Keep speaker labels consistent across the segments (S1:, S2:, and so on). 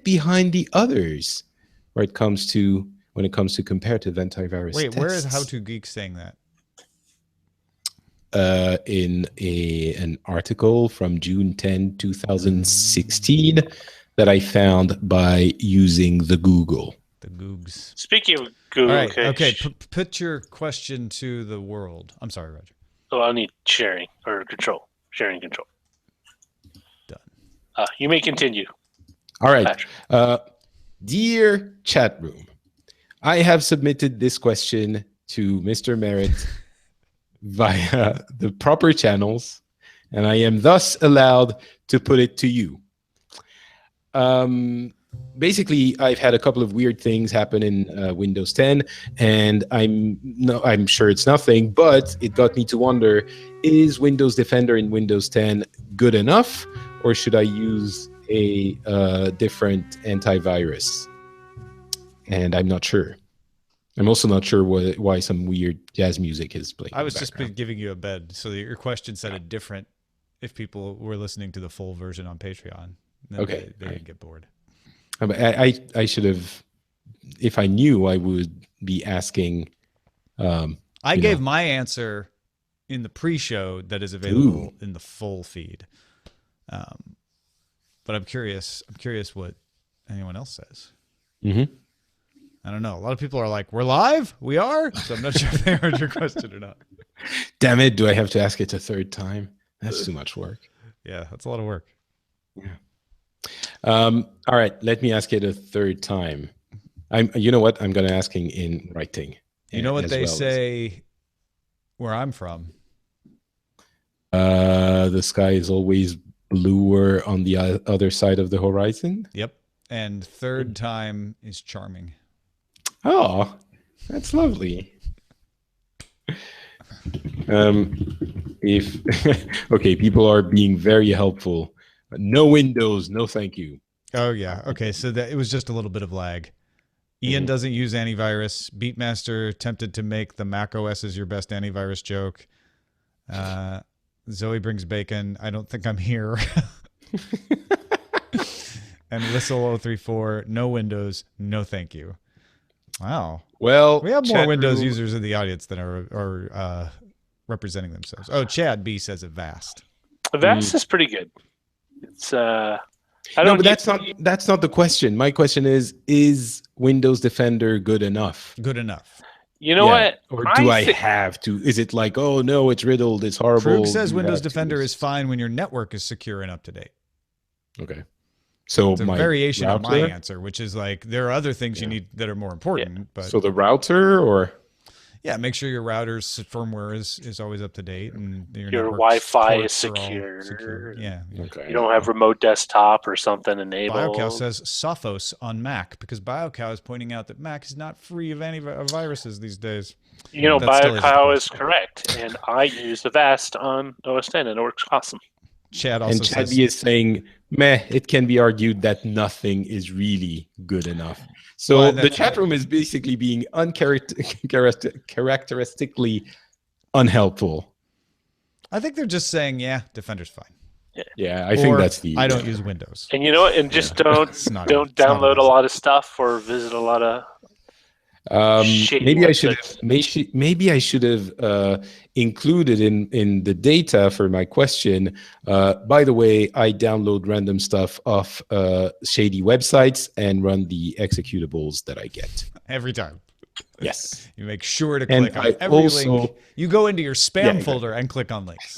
S1: behind the others when it comes to comparative antivirus
S2: Wait,
S1: tests.
S2: where is How to Geek saying that?
S1: In an article from June 10, 2016 that I found by using the Google.
S2: The Googs.
S3: Speaking of Google,
S2: all right, okay, put your question to the world. I'm sorry, Roger.
S3: Oh, I'll need sharing or control. Sharing control.
S2: Done.
S3: You may continue.
S1: All right. Dear chat room, I have submitted this question to Mr. Merritt via the proper channels, and I am thus allowed to put it to you. Basically, I've had a couple of weird things happen in Windows 10, and I'm sure it's nothing, but it got me to wonder, is Windows Defender in Windows 10 good enough, or should I use a different antivirus? And I'm not sure. I'm also not sure why some weird jazz music is playing.
S2: I was just giving you a bed, so that your question sounded different if people were listening to the full version on Patreon.
S1: Okay.
S2: They didn't get bored.
S1: I should have, if I knew, I would be asking.
S2: I gave my answer in the pre-show that is available in the full feed. But I'm curious what anyone else says.
S1: Mm-hmm.
S2: I don't know. A lot of people are like, we're live? We are? So I'm not sure if they heard your question or not.
S1: Damn it. Do I have to ask it a third time? That's too much work.
S2: Yeah, that's a lot of work.
S1: Yeah. All right. Let me ask it a third time. You know what? I'm going to ask in writing.
S2: You know what they say where I'm from?
S1: The sky is always bluer on the other side of the horizon.
S2: Yep. And third time is charming.
S1: Oh, that's lovely. Okay, people are being very helpful. No Windows, no thank you.
S2: Oh yeah. Okay, so it was just a little bit of lag. Ian doesn't use antivirus. Beatmaster attempted to make the Mac OS is your best antivirus joke. Zoe brings bacon. I don't think I'm here. And Whistle034, no Windows, no thank you. Wow.
S1: Well,
S2: we have more Windows users in the audience than are representing themselves. Oh, Chad B says Avast.
S3: Avast is pretty good. It's
S1: but that's not the question. My question is Windows Defender good enough?
S2: Good enough.
S3: You know what?
S1: Or do I have to? Is it like, oh no, it's riddled, it's horrible?
S2: Krug says Windows Defender is fine when your network is secure and up to date.
S1: Okay. So
S2: it's a variation of my answer, which is like there are other things you need that are more important. Yeah. But
S1: so the router, or
S2: make sure your router's firmware is always up to date and
S3: your Wi-Fi is secure.
S2: Yeah.
S1: Okay.
S3: You don't have remote desktop or something enabled.
S2: BioCow says Sophos on Mac because BioCow is pointing out that Mac is not free of viruses these days.
S3: You know, BioCow is correct, and I use Avast on OS 10, and it works awesome.
S2: Chad also
S1: Chad
S2: says,
S1: is saying, meh, it can be argued that nothing is really good enough. So the chat room is basically being uncharacteristically unhelpful.
S2: I think they're just saying, Defender's fine.
S1: Yeah, I think that's
S2: I don't use Windows.
S3: And you know what? And just don't download a lot of stuff or visit a lot of
S1: maybe I should have included in the data for my question. By the way, I download random stuff off shady websites and run the executables that I get
S2: every time.
S1: Yes,
S2: you make sure to click on every link. You go into your spam folder and click on links.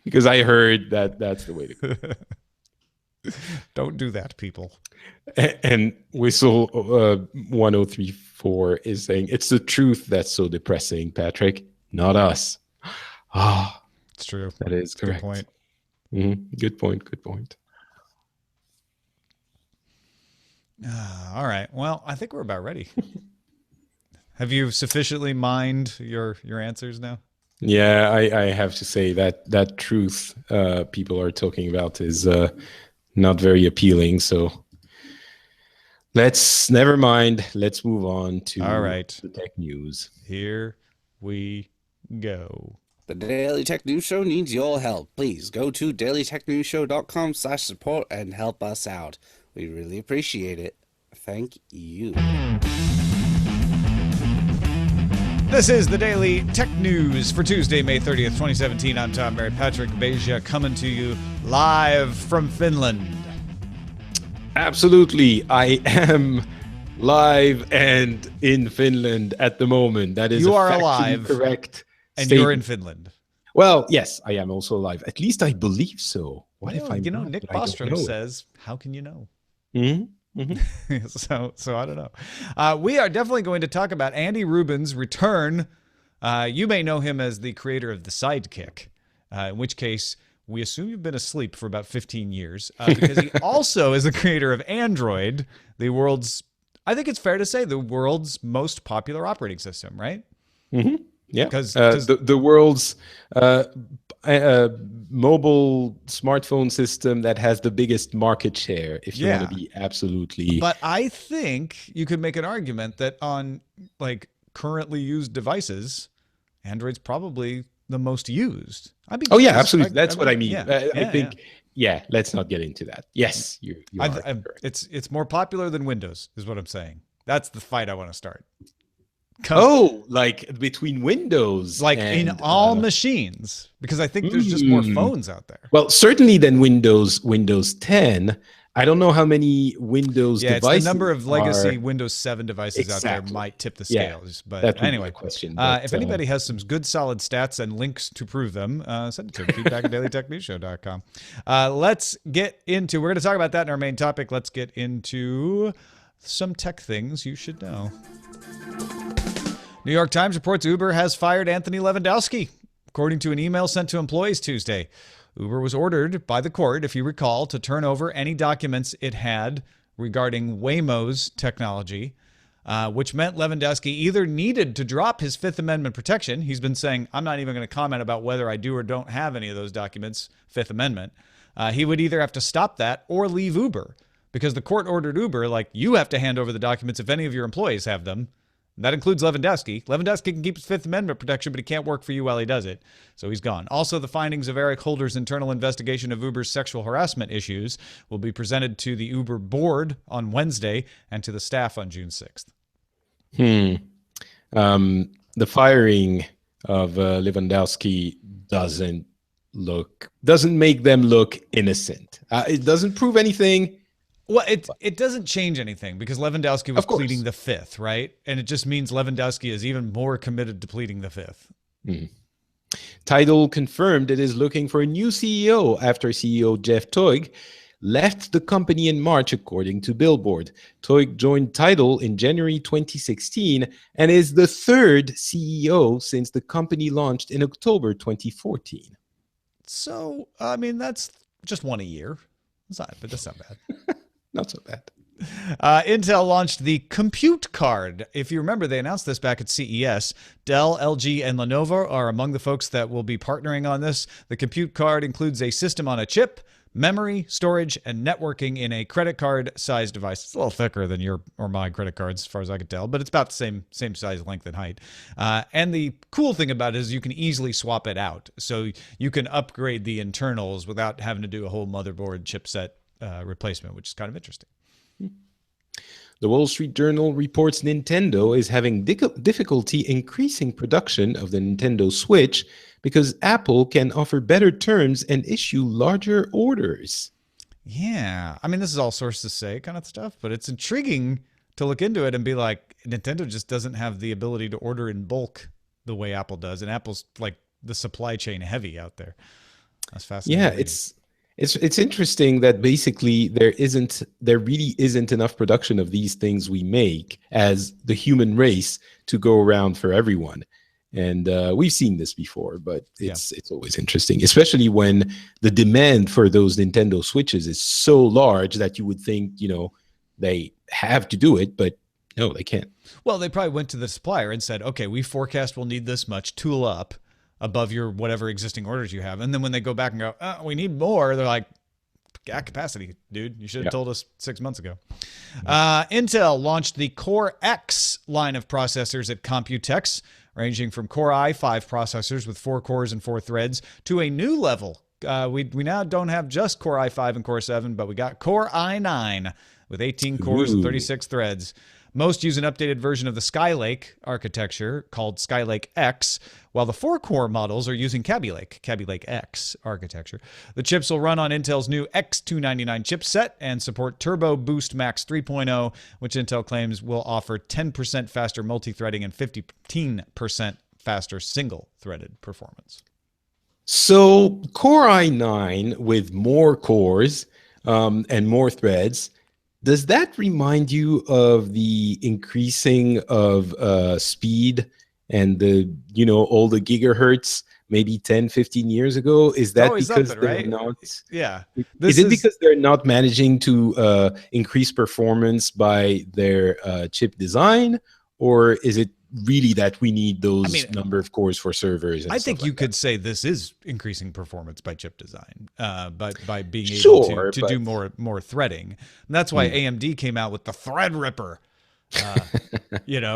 S1: Because I heard that's the way to go.
S2: Don't do that, people.
S1: And Whistle 1034 is saying it's the truth that's so depressing, Patrick, not us.
S2: It's true.
S1: That is correct.
S2: Good point.
S1: Good point. Good point.
S2: All right. Well, I think we're about ready. Have you sufficiently mined your answers now?
S1: Yeah, I have to say that truth people are talking about is not very appealing. So never mind. Let's move on to
S2: all right.
S1: The tech news.
S2: Here we go.
S4: The Daily Tech News Show needs your help. Please go to dailytechnewsshow.com/support and help us out. We really appreciate it. Thank you.
S2: This is the Daily Tech News for Tuesday, May 30th, 2017. I'm Tom Mary Patrick Beja, coming to you live from Finland.
S1: Absolutely. I am live and in Finland at the moment. That is
S2: you
S1: a
S2: are
S1: factually
S2: alive,
S1: correct
S2: and
S1: statement.
S2: you're in Finland.
S1: Well, yes, I am also alive. At least I believe so. What if I'm not,
S2: Nick
S1: but I don't
S2: Bostrom
S1: know.
S2: says, how can you know?
S1: Mm-hmm. Mm-hmm.
S2: So I don't know. We are definitely going to talk about Andy Rubin's return. You may know him as the creator of The Sidekick, in which case we assume you've been asleep for about 15 years, because he also is the creator of Android, the world's, I think it's fair to say, the world's most popular operating system, right?
S1: Mm-hmm. Yeah,
S2: because
S1: the world's mobile smartphone system that has the biggest market share, if you want to be absolutely.
S2: But I think you could make an argument that on like currently used devices, Android's probably the most used.
S1: Oh yeah, absolutely. That's what I mean.
S2: Yeah,
S1: I think. Yeah, let's not get into that. Yes, you are correct.
S2: It's more popular than Windows, is what I'm saying. That's the fight I want to start.
S1: Like between Windows,
S2: like in all machines, because I think there's just more phones out there.
S1: Well, certainly than Windows 10. I don't know how many Windows devices.
S2: It's the number of legacy Windows 7 devices out there might tip the scales. But anyway,
S1: question.
S2: If anybody has some good solid stats and links to prove them, send it to feedback@dailytechnewsshow.com. Let's get into, we're going to talk about that in our main topic. Let's get into some tech things you should know. New York Times reports Uber has fired Anthony Levandowski, according to an email sent to employees Tuesday. Uber was ordered by the court, if you recall, to turn over any documents it had regarding Waymo's technology, which meant Levandowski either needed to drop his Fifth Amendment protection. He's been saying, I'm not even going to comment about whether I do or don't have any of those documents, Fifth Amendment. He would either have to stop that or leave Uber, because the court ordered Uber, like, you have to hand over the documents if any of your employees have them. That includes Levandowski. Levandowski can keep his Fifth Amendment protection, but he can't work for you while he does it. So he's gone. Also, the findings of Eric Holder's internal investigation of Uber's sexual harassment issues will be presented to the Uber board on Wednesday and to the staff on June 6th.
S1: The firing of Levandowski doesn't make them look innocent. It doesn't prove anything.
S2: Well, it doesn't change anything because Levandowski was pleading the Fifth, right? And it just means Levandowski is even more committed to pleading the Fifth.
S1: Tidal confirmed it is looking for a new CEO after CEO Jeff Toig left the company in March, according to Billboard. Toig joined Tidal in January 2016 and is the third CEO since the company launched in October 2014.
S2: So, I mean, that's just one a year. That's not bad.
S1: Not so bad.
S2: Intel launched the Compute Card. If you remember, they announced this back at CES. Dell, LG, and Lenovo are among the folks that will be partnering on this. The Compute Card includes a system on a chip, memory, storage, and networking in a credit card-sized device. It's a little thicker than your or my credit cards, as far as I could tell, but it's about the same size, length, and height. And the cool thing about it is you can easily swap it out. So you can upgrade the internals without having to do a whole motherboard chipset replacement, which is kind of interesting.
S1: The Wall Street Journal reports Nintendo is having difficulty increasing production of the Nintendo Switch because Apple can offer better terms and issue larger orders.
S2: Yeah. I mean, this is all sources say kind of stuff, but it's intriguing to look into it and be like, Nintendo just doesn't have the ability to order in bulk the way Apple does. And Apple's like the supply chain heavy out there. That's fascinating.
S1: Yeah, it's interesting that basically there really isn't enough production of these things we make as the human race to go around for everyone. And we've seen this before, but it's always interesting, especially when the demand for those Nintendo Switches is so large that you would think, they have to do it, but no, they can't.
S2: Well, they probably went to the supplier and said, okay, we forecast we'll need this much, tool up above your whatever existing orders you have. And then when they go back and go, we need more, they're like, at capacity, dude. You should have
S1: Yeah.
S2: told us 6 months ago. Intel launched the Core X line of processors at Computex, ranging from Core i5 processors with 4 cores and 4 threads to a new level. We now don't have just Core i5 and Core 7, but we got Core i9 with 18 cores and 36 threads. Most use an updated version of the Skylake architecture called Skylake X, while the 4-core models are using Kaby Lake X architecture. The chips will run on Intel's new X299 chipset and support Turbo Boost Max 3.0, which Intel claims will offer 10% faster multi-threading and 15% faster single-threaded performance.
S1: So Core i9 with more cores and more threads, does that remind you of the increasing of speed and all the gigahertz maybe 10, 15 years ago? Is that because they're not?
S2: Yeah.
S1: Is it because they're not managing to increase performance by their chip design, or is it really that we need those number of cores for servers? And
S2: I think you could say this is increasing performance by chip design, by being able to do more threading. And that's why AMD came out with the Threadripper,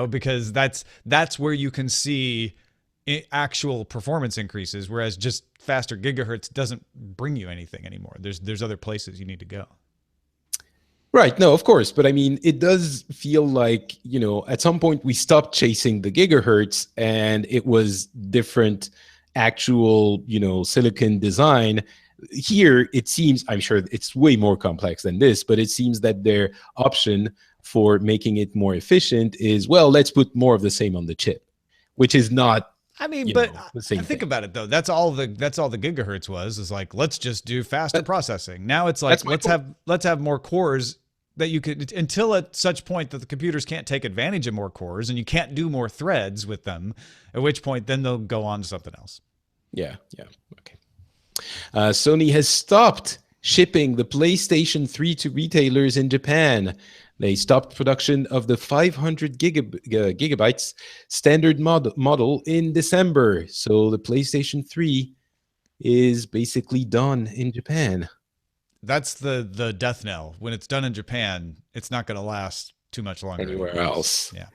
S2: because that's where you can see actual performance increases, whereas just faster gigahertz doesn't bring you anything anymore. There's other places you need to go.
S1: Right. No, of course. But I mean, it does feel like, at some point we stopped chasing the gigahertz and it was different actual, silicon design. Here, it seems, I'm sure it's way more complex than this, but it seems that their option for making it more efficient is, well, let's put more of the same on the chip, which is not.
S2: Think about it though. That's all the gigahertz was, is like, let's just do faster processing. Now it's like, let's have more cores that you could, until at such point that the computers can't take advantage of more cores and you can't do more threads with them, at which point then they'll go on to something else.
S1: Yeah. Okay. Sony has stopped shipping the PlayStation 3 to retailers in Japan. They stopped production of the 500 gigabytes standard model in December. So the PlayStation 3 is basically done in Japan.
S2: That's the death knell. When it's done in Japan, it's not going to last too much longer
S1: anywhere else.
S2: Yeah.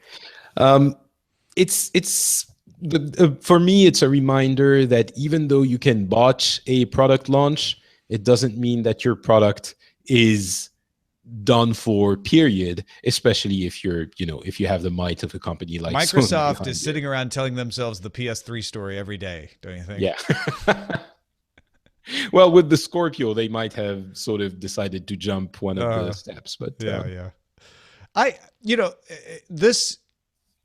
S1: For me, it's a reminder that even though you can botch a product launch, it doesn't mean that your product is done for, period, especially if if you have the might of a company like
S2: Microsoft is sitting around telling themselves the PS3 story every day, don't you think?
S1: Yeah. Well, with the Scorpio, they might have sort of decided to jump one of the steps, but
S2: yeah. This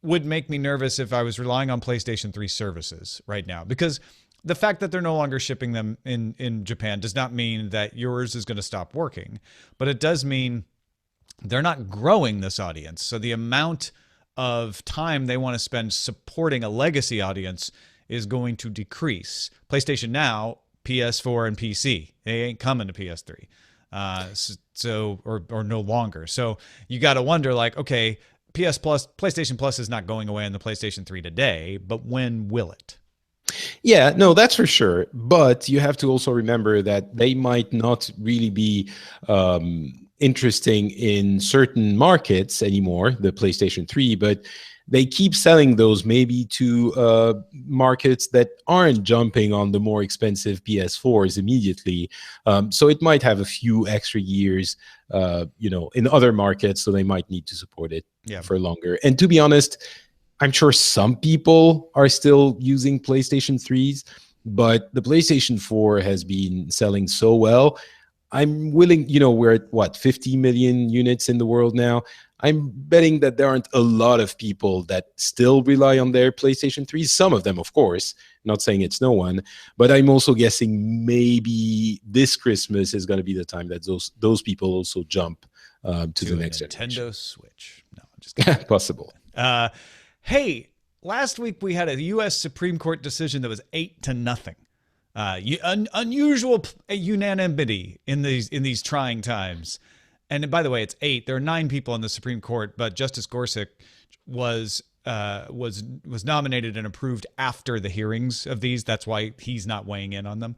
S2: would make me nervous if I was relying on PlayStation 3 services right now, because the fact that they're no longer shipping them in Japan does not mean that yours is going to stop working, but it does mean they're not growing this audience. So the amount of time they want to spend supporting a legacy audience is going to decrease. PlayStation Now, PS4 and PC, they ain't coming to PS3. Or no longer. So you got to wonder, like, okay, PlayStation Plus is not going away on the PlayStation 3 today, but when will it?
S1: Yeah, no, that's for sure. But you have to also remember that they might not really be interesting in certain markets anymore, the PlayStation 3, but they keep selling those maybe to markets that aren't jumping on the more expensive PS4s immediately. So it might have a few extra years, in other markets, so they might need to support it for longer. And to be honest, I'm sure some people are still using PlayStation 3s, but the PlayStation 4 has been selling so well. I'm willing, we're at 50 million units in the world now. I'm betting that there aren't a lot of people that still rely on their PlayStation 3s. Some of them, of course, not saying it's no one, but I'm also guessing maybe this Christmas is going to be the time that those people also jump to the next
S2: Nintendo Switch. No, I'm just kidding.
S1: Possible.
S2: Hey, last week we had a U.S. Supreme Court decision that was 8-0. Unusual unanimity in these trying times. And by the way, it's 8. There are 9 people on the Supreme Court, but Justice Gorsuch was nominated and approved after the hearings of these. That's why he's not weighing in on them.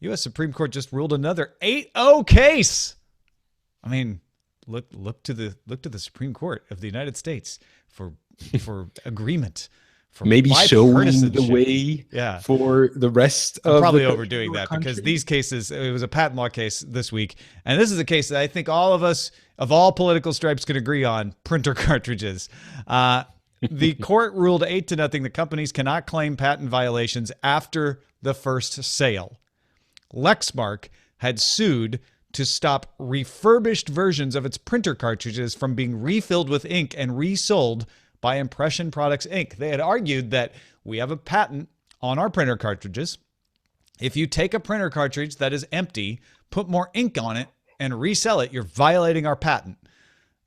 S2: U.S. Supreme Court just ruled another 8-0 case. I mean, look to the Supreme Court of the United States for agreement. For
S1: maybe showing the way
S2: yeah.
S1: for the rest
S2: I'm
S1: of
S2: probably
S1: the
S2: overdoing that because these cases, it was a patent law case this week. And this is a case that I think all of us of all political stripes can agree on: printer cartridges. The court ruled 8-0 that companies cannot claim patent violations after the first sale. Lexmark had sued to stop refurbished versions of its printer cartridges from being refilled with ink and resold by Impression Products Inc. They had argued that we have a patent on our printer cartridges. If you take a printer cartridge that is empty, put more ink on it, and resell it, you're violating our patent.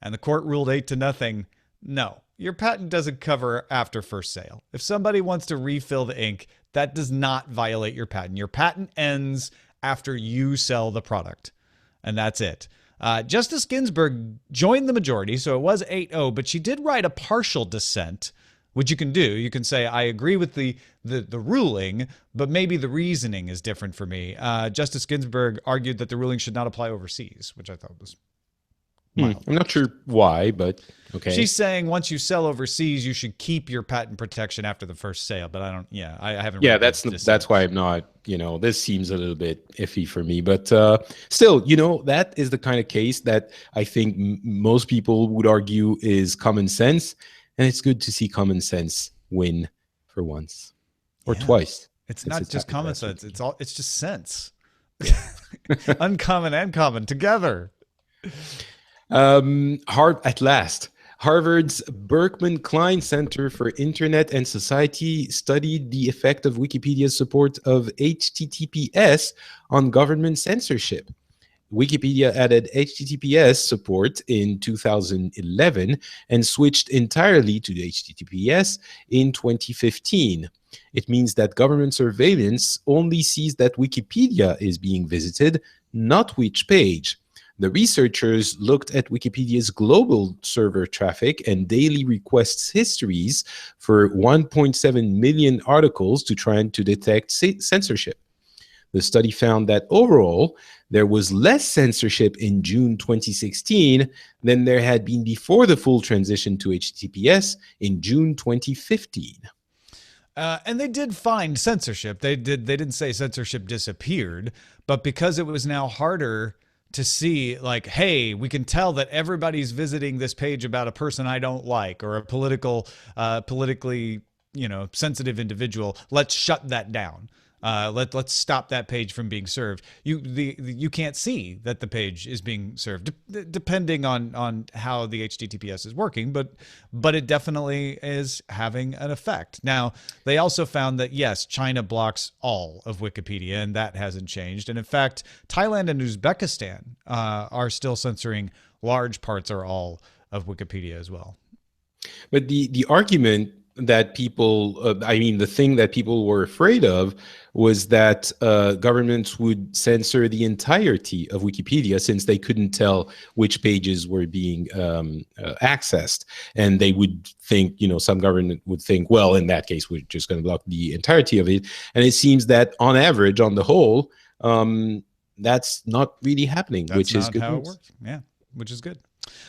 S2: And the court ruled 8-0. No, your patent doesn't cover after first sale. If somebody wants to refill the ink, that does not violate your patent. Your patent ends after you sell the product. And that's it. Justice Ginsburg joined the majority, so it was 8-0, but she did write a partial dissent, which you can do. You can say, I agree with the ruling, but maybe the reasoning is different for me. Justice Ginsburg argued that the ruling should not apply overseas, which I thought was mild.
S1: I'm not sure why, but okay.
S2: She's saying once you sell overseas, you should keep your patent protection after the first sale, but I haven't.
S1: Yeah, that's why I'm not, this seems a little bit iffy for me, but still, that is the kind of case that I think most people would argue is common sense, and it's good to see common sense win for once or twice.
S2: It's not just common sense. It's just sense. Uncommon and common together.
S1: At last, Harvard's Berkman Klein Center for Internet and Society studied the effect of Wikipedia's support of HTTPS on government censorship. Wikipedia added HTTPS support in 2011 and switched entirely to the HTTPS in 2015. It means that government surveillance only sees that Wikipedia is being visited, not which page. The researchers looked at Wikipedia's global server traffic and daily requests histories for 1.7 million articles to try to detect censorship. The study found that overall, there was less censorship in June 2016 than there had been before the full transition to HTTPS in June 2015.
S2: And they did find censorship. They didn't say censorship disappeared, but because it was now harder to see, like, hey, we can tell that everybody's visiting this page about a person I don't like or a politically, sensitive individual. Let's shut that down. Let's stop that page from being served. You can't see that the page is being served, depending on how the HTTPS is working, but it definitely is having an effect. Now, they also found that yes, China blocks all of Wikipedia, and that hasn't changed. And in fact, Thailand and Uzbekistan are still censoring large parts or all of Wikipedia as well.
S1: But the argument that people, the thing that people were afraid of was that governments would censor the entirety of Wikipedia since they couldn't tell which pages were being accessed. And they would think, some government would think, well, in that case, we're just going to block the entirety of it. And it seems that on average, on the whole, that's not really happening, which is good. That's not how it works.
S2: Yeah, which is good.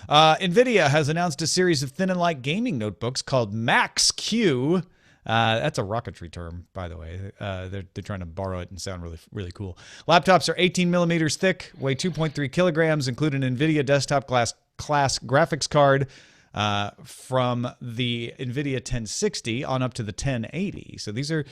S2: Nvidia has announced a series of thin and light gaming notebooks called Max-Q. That's a rocketry term, by the way. They're trying to borrow it and sound really, really cool. Laptops are 18 millimeters thick, weigh 2.3 kilograms, include an Nvidia desktop class graphics card from the Nvidia 1060 on up to the 1080. So these are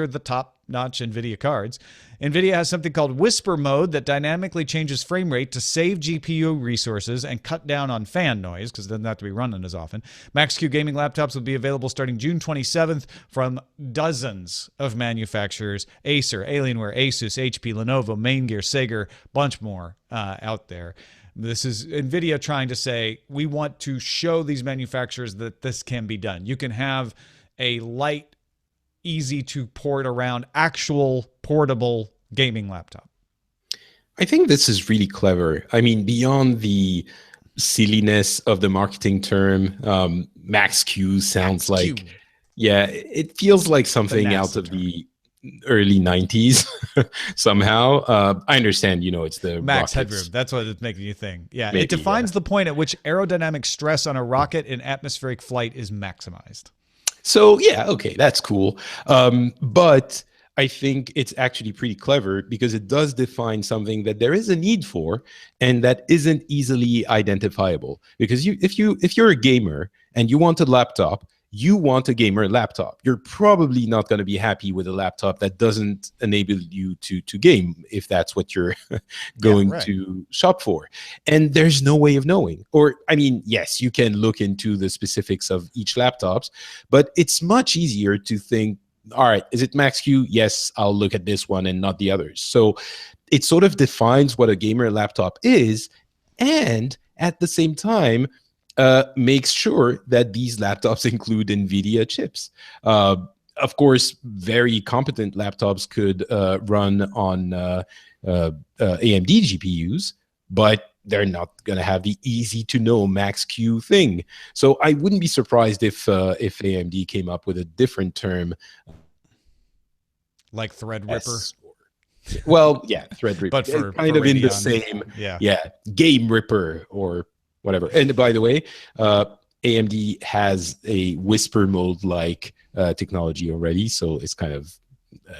S2: the top-notch Nvidia cards. Nvidia has something called Whisper Mode that dynamically changes frame rate to save GPU resources and cut down on fan noise because it doesn't have to be running as often. Max-Q gaming laptops will be available starting June 27th from dozens of manufacturers: Acer, Alienware, Asus, HP, Lenovo, Maingear, Sega, bunch more out there. This is NVIDIA trying to say, we want to show these manufacturers that this can be done. You can have a light, easy to port around, actual portable gaming laptop.
S1: I think this is really clever. Beyond the silliness of the marketing term, Max-Q sounds like, it feels like something out of the early 90s somehow. I understand, it's the
S2: max
S1: rockets.
S2: headroom. That's what it's making you think. Yeah,
S1: Maybe,
S2: it defines the point at which aerodynamic stress on a rocket in atmospheric flight is maximized.
S1: So yeah, okay, that's cool. But I think it's actually pretty clever because it does define something that there is a need for and that isn't easily identifiable. Because if you're a gamer and you want a laptop, you want a gamer laptop. You're probably not going to be happy with a laptop that doesn't enable you to game if that's what you're going to shop for. And there's no way of knowing. Or, I mean, yes, you can look into the specifics of each laptops, but it's much easier to think, all right, is it Max-Q? Yes, I'll look at this one and not the others. So it sort of defines what a gamer laptop is, and at the same time, makes sure that these laptops include Nvidia chips. Of course, very competent laptops could run on AMD GPUs, but they're not going to have the easy-to-know Max-Q thing. So I wouldn't be surprised if AMD came up with a different term,
S2: like Threadripper.
S1: Well, yeah, Threadripper,
S2: but
S1: kind
S2: for
S1: of in the
S2: Radeon.
S1: same,
S2: yeah,
S1: Game Ripper or whatever. And by the way, AMD has a whisper mode like technology already, so it's kind of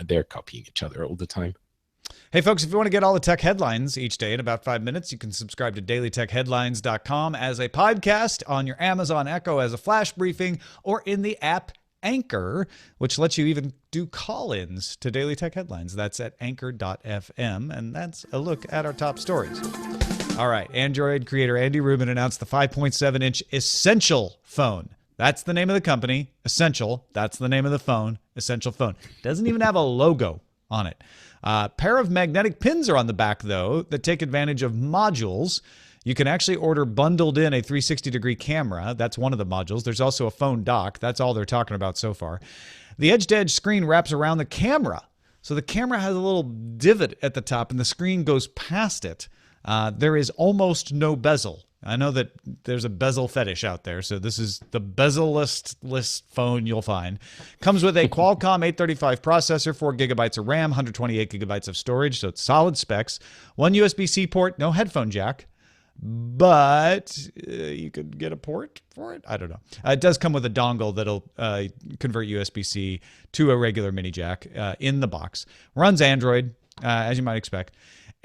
S1: they're copying each other all the time.
S2: Hey, folks, if you want to get all the tech headlines each day in about 5 minutes, you can subscribe to dailytechheadlines.com as a podcast, on your Amazon Echo as a flash briefing, or in the app Anchor, which lets you even do call-ins to Daily Tech Headlines. That's at anchor.fm, and that's a look at our top stories. All right, Android creator Andy Rubin announced the 5.7-inch Essential phone. That's the name of the company, Essential. That's the name of the phone, Essential phone. Doesn't even have a logo on it. A pair of magnetic pins are on the back, though, that take advantage of modules. You can actually order bundled in a 360-degree camera. That's one of the modules. There's also a phone dock. That's all they're talking about so far. The edge-to-edge screen wraps around the camera. So the camera has a little divot at the top, and the screen goes past it. There is almost no bezel. I know that there's a bezel fetish out there, so this is the bezel-less phone you'll find. Comes with a Qualcomm 835 processor, 4 gigabytes of RAM, 128 gigabytes of storage, so it's solid specs. One USB-C port, no headphone jack, but you could get a port for it. I don't know. It does come with a dongle that'll convert USB-C to a regular mini jack in the box. Runs Android, as you might expect.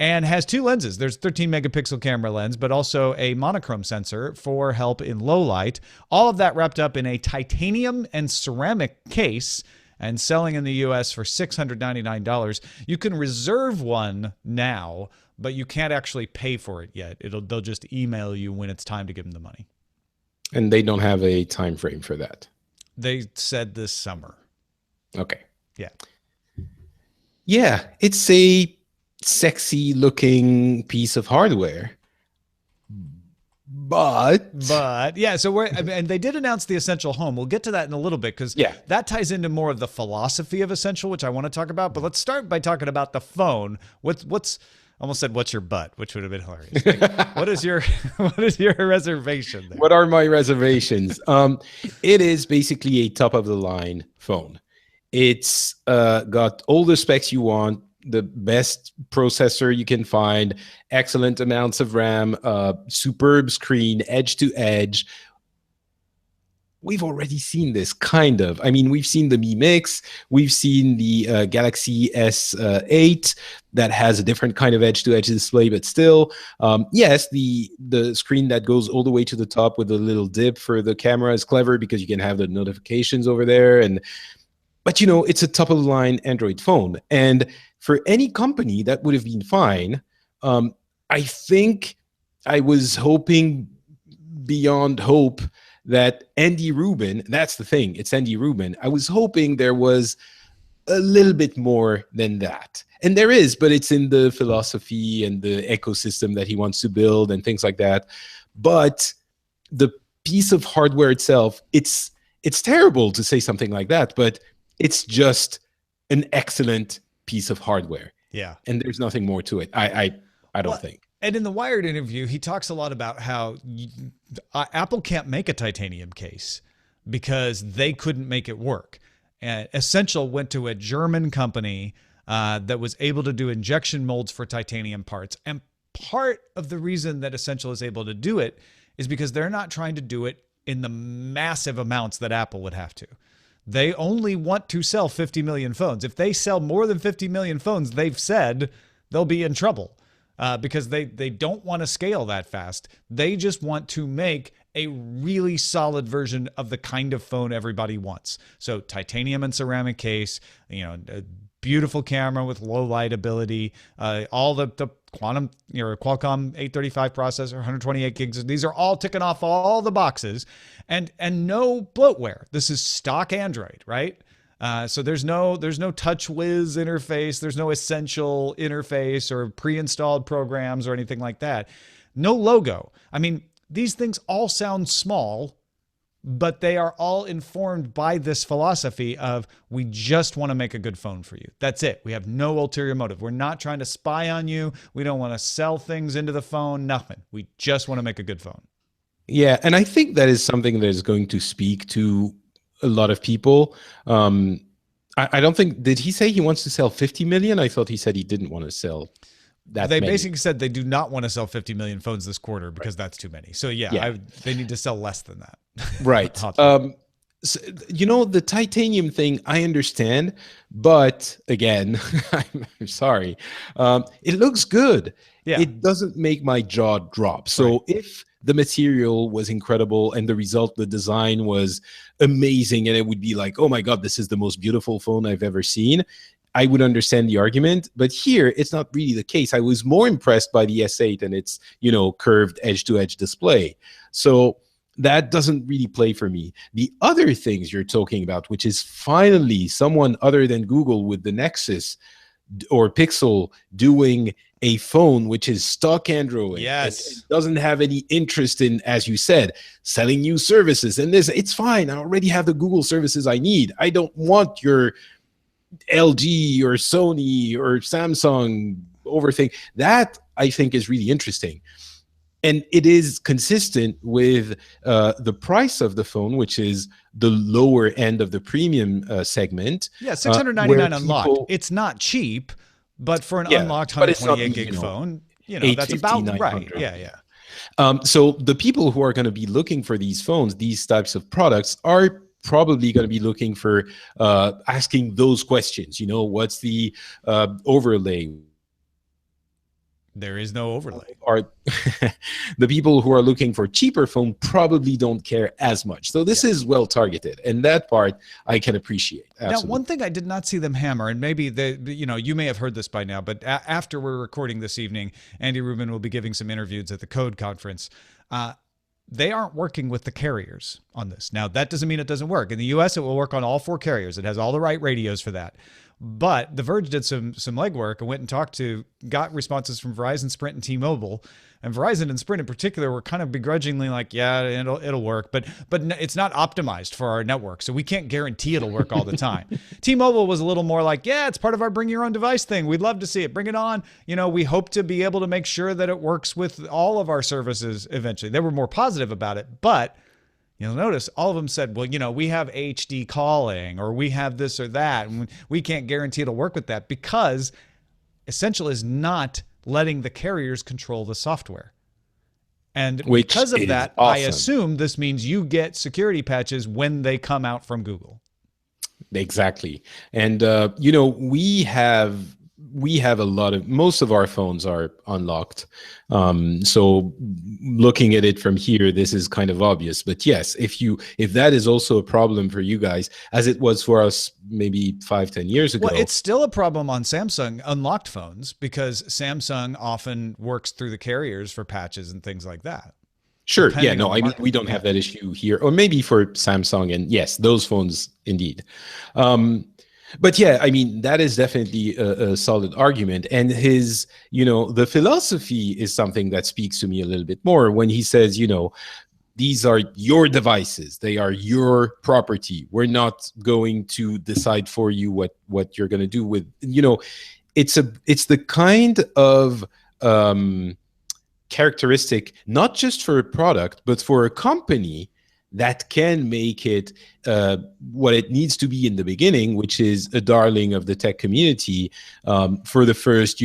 S2: And has two lenses. There's 13 megapixel camera lens, but also a monochrome sensor for help in low light. All of that wrapped up in a titanium and ceramic case and selling in the US for $699. You can reserve one now, but you can't actually pay for it yet. They'll just email you when it's time to give them the money.
S1: And they don't have a time frame for that.
S2: They said this summer.
S1: Okay.
S2: Yeah.
S1: Yeah, it's a sexy looking piece of hardware, but
S2: yeah, so and they did announce the Essential Home. We'll get to that in a little bit because that ties into more of the philosophy of Essential, which I want to talk about. But let's start by talking about the phone. What's almost said what's your butt, which would have been hilarious. Like, what is your reservation there?
S1: What are my reservations? It is basically a top of the line phone. It's got all the specs you want, the best processor you can find, excellent amounts of RAM, superb screen, edge to edge. We've already seen this, kind of. I mean, we've seen the Mi Mix, we've seen the Galaxy S8 that has a different kind of edge-to-edge display, but still, yes, the screen that goes all the way to the top with a little dip for the camera is clever because you can have the notifications over there. But, it's a top-of-the-line Android phone. And for any company, that would have been fine. I think I was hoping beyond hope that Andy Rubin, that's the thing, it's Andy Rubin. I was hoping there was a little bit more than that. And there is, but it's in the philosophy and the ecosystem that he wants to build and things like that. But the piece of hardware itself, it's terrible to say something like that, but it's just an excellent piece of hardware.
S2: Yeah.
S1: And there's nothing more to it. I don't think.
S2: And in the Wired interview, he talks a lot about how Apple can't make a titanium case because they couldn't make it work. Essential went to a German company that was able to do injection molds for titanium parts. And part of the reason that Essential is able to do it is because they're not trying to do it in the massive amounts that Apple would have to. They only want to sell 50 million phones. If they sell more than 50 million phones, they've said they'll be in trouble because they don't want to scale that fast. They just want to make a really solid version of the kind of phone everybody wants. So titanium and ceramic case, a beautiful camera with low light ability, all the quantum, Qualcomm 835 processor, 128 gigs. These are all ticking off all the boxes, and no bloatware. This is stock Android, right? So there's no TouchWiz interface. There's no Essential interface or pre-installed programs or anything like that. No logo. I mean, these things all sound small, but they are all informed by this philosophy of we just want to make a good phone for you. That's it. We have no ulterior motive. We're not trying to spy on you. We don't want to sell things into the phone. Nothing. We just want to make a good phone.
S1: Yeah, and I think that is something that is going to speak to a lot of people. I don't think, did he say he wants to sell 50 million? I thought he said he didn't want to sell that
S2: They
S1: many.
S2: basically said they do not want to sell 50 million phones this quarter because that's too many. So they need to sell less than that.
S1: Right. So, the titanium thing, I understand, but again, I'm sorry. It looks good.
S2: Yeah.
S1: It doesn't make my jaw drop. So if the material was incredible and the design was amazing, and it would be like, oh my God, this is the most beautiful phone I've ever seen, I would understand the argument. But here, it's not really the case. I was more impressed by the S8 and its, curved edge-to-edge display. So that doesn't really play for me. The other things you're talking about, which is finally someone other than Google with the Nexus or Pixel doing a phone which is stock Android.
S2: Yes.
S1: It doesn't have any interest in, as you said, selling new services. And it's fine. I already have the Google services I need. I don't want your LG or Sony or Samsung overthink. That, I think, is really interesting. And it is consistent with the price of the phone, which is the lower end of the premium segment.
S2: Yeah, $699 unlocked. It's not cheap, but for an unlocked 128 gig phone, that's about right. Yeah.
S1: So the people who are going to be looking for these phones, these types of products, are probably going to be looking for asking those questions. What's the overlay?
S2: There is no overlay.
S1: Or the people who are looking for cheaper phone probably don't care as much. So this is well targeted, and that part I can appreciate. Absolutely.
S2: Now, one thing I did not see them hammer, and maybe you may have heard this by now, but after we're recording this evening, Andy Rubin will be giving some interviews at the Code Conference. They aren't working with the carriers on this. Now, that doesn't mean it doesn't work. In the US, it will work on all 4 carriers. It has all the right radios for that. But The Verge did some legwork and went and got responses from Verizon, Sprint, and T-Mobile. And Verizon and Sprint in particular were kind of begrudgingly like, yeah, it'll work, but it's not optimized for our network, so we can't guarantee it'll work all the time. T-Mobile was a little more like, yeah, it's part of our bring your own device thing. We'd love to see it. Bring it on. We hope to be able to make sure that it works with all of our services eventually. They were more positive about it, but you'll notice all of them said, well, we have HD calling, or we have this or that, and we can't guarantee it'll work with that because Essential is not letting the carriers control the software. And because of that, awesome. I assume this means you get security patches when they come out from Google.
S1: Exactly. And, we have most of our phones are unlocked. So looking at it from here, this is kind of obvious. But yes, if that is also a problem for you guys, as it was for us maybe 5-10 years ago.
S2: Well, it's still a problem on Samsung unlocked phones because Samsung often works through the carriers for patches and things like that.
S1: Sure. Yeah, no, I mean, we don't have that issue here, or maybe for Samsung, and yes, those phones indeed. But yeah, I mean, that is definitely a solid argument. And his, the philosophy is something that speaks to me a little bit more when he says, these are your devices. They are your property. We're not going to decide for you what you're going to do with, it's the kind of characteristic, not just for a product, but for a company that can make it what it needs to be in the beginning, which is a darling of the tech community for the first,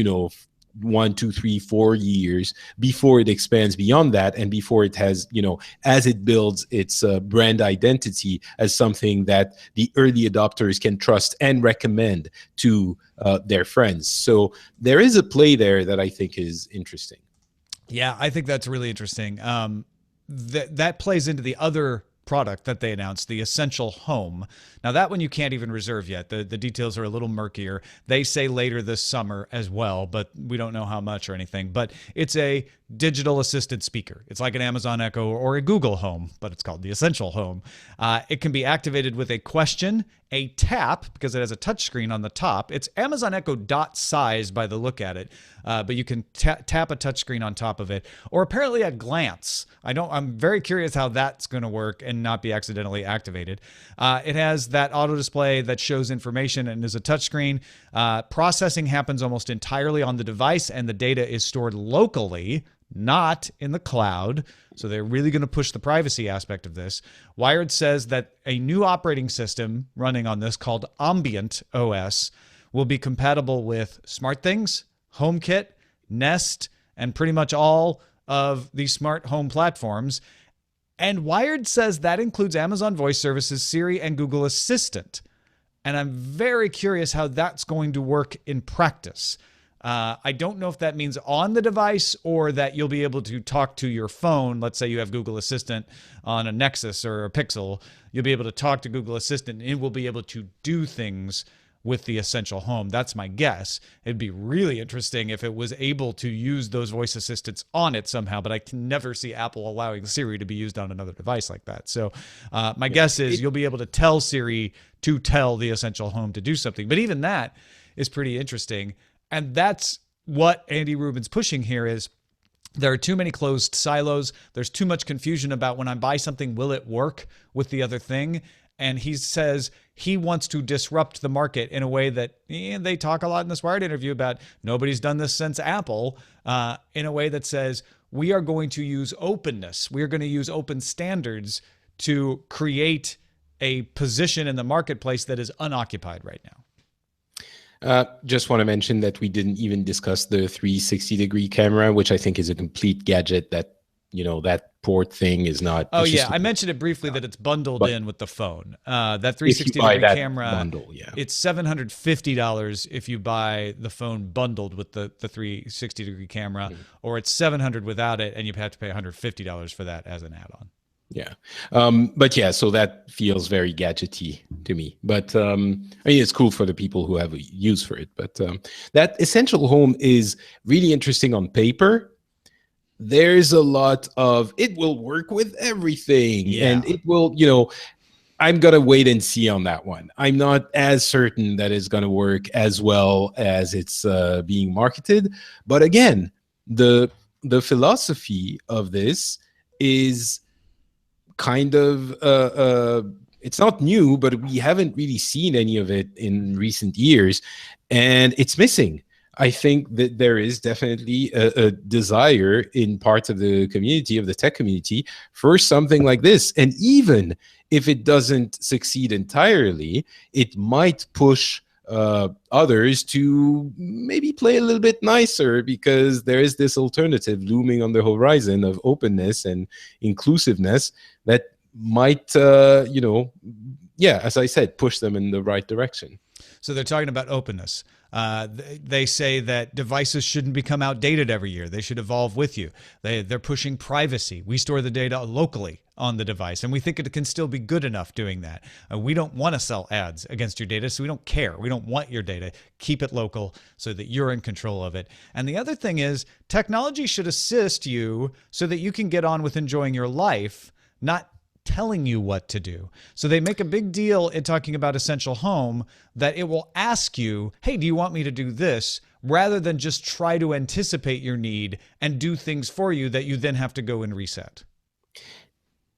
S1: 1, 2, 3, 4 years before it expands beyond that, and before it has, as it builds its brand identity as something that the early adopters can trust and recommend to their friends. So there is a play there that I think is interesting.
S2: Yeah, I think that's really interesting. That plays into the other product that they announced, the Essential Home. Now that one you can't even reserve yet. The details are a little murkier. They say later this summer as well, but we don't know how much or anything. But it's a digital assisted speaker. It's like an Amazon Echo or a Google Home, but it's called the Essential Home. It can be activated with a question, a tap, because it has a touchscreen on the top. It's Amazon Echo dot size by the look at it, but you can tap a touchscreen on top of it, or apparently a glance. I'm very curious how that's going to work and not be accidentally activated. It has that auto display that shows information and is a touchscreen. Processing happens almost entirely on the device, and the data is stored locally, not in the cloud. So they're really going to push the privacy aspect of this. Wired says that a new operating system running on this called Ambient OS will be compatible with SmartThings, HomeKit, Nest, and pretty much all of the smart home platforms. And Wired says that includes Amazon Voice Services, Siri, and Google Assistant. And I'm very curious how that's going to work in practice. I don't know if that means on the device or that you'll be able to talk to your phone. Let's say you have Google Assistant on a Nexus or a Pixel. You'll be able to talk to Google Assistant and it will be able to do things with the Essential Home. That's my guess. It'd be really interesting if it was able to use those voice assistants on it somehow, but I can never see Apple allowing Siri to be used on another device like that. So my guess is you'll be able to tell Siri to tell the Essential Home to do something. But even that is pretty interesting. And that's what Andy Rubin's pushing here is there are too many closed silos. There's too much confusion about when I buy something, will it work with the other thing? And he says he wants to disrupt the market in a way that they talk a lot in this Wired interview about nobody's done this since Apple, in a way that says we are going to use openness. We are going to use open standards to create a position in the marketplace that is unoccupied right now.
S1: Just want to mention that we didn't even discuss the 360-degree camera, which I think is a complete gadget that, that port thing is not.
S2: Oh, yeah. I mentioned it briefly that it's bundled in with the phone. That 360-degree camera,
S1: bundle, yeah.
S2: It's $750 if you buy the phone bundled with the 360-degree camera, or it's $700 without it, and you have to pay $150 for that as an add-on.
S1: Yeah. But yeah, so that feels very gadgety to me. But I mean, it's cool for the people who have a use for it. But that Essential Home is really interesting on paper. There's a lot of, it will work with everything. Yeah. And it will, I'm going to wait and see on that one. I'm not as certain that it's going to work as well as it's being marketed. But again, the philosophy of this is kind of it's not new, but we haven't really seen any of it in recent years, and it's missing. I think that there is definitely a desire in parts of the community, of the tech community, for something like this. And even if it doesn't succeed entirely, it might push others to maybe play a little bit nicer, because there is this alternative looming on the horizon of openness and inclusiveness that might, as I said, push them in the right direction.
S2: So they're talking about openness. They say that devices shouldn't become outdated every year. They should evolve with you. They're pushing privacy. We store the data locally on the device, and we think it can still be good enough doing that. We don't want to sell ads against your data, so we don't care. We don't want your data. Keep it local so that you're in control of it. And the other thing is, technology should assist you so that you can get on with enjoying your life, not telling you what to do. So they make a big deal in talking about Essential Home that it will ask you, hey, do you want me to do this? Rather than just try to anticipate your need and do things for you that you then have to go and reset.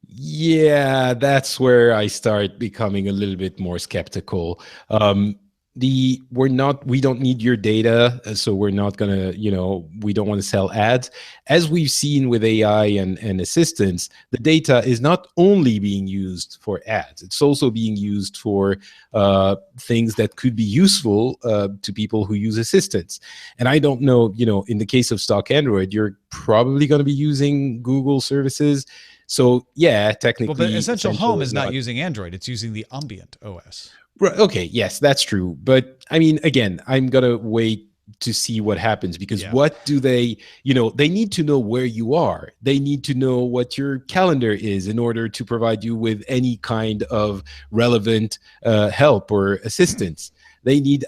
S1: Yeah, that's where I start becoming a little bit more skeptical. we don't need your data, so we're not gonna, we don't want to sell ads. As we've seen with AI and assistants, the data is not only being used for ads, it's also being used for things that could be useful to people who use assistants. And I don't know, in the case of stock Android, you're probably going to be using Google services. So yeah, technically,
S2: well, but Essential Home is not using Android; it's using the ambient OS.
S1: Right. Okay. Yes, that's true. But I mean, again, I'm gonna wait to see what happens, because what do they, they need to know where you are. They need to know what your calendar is in order to provide you with any kind of relevant help or assistance. They need.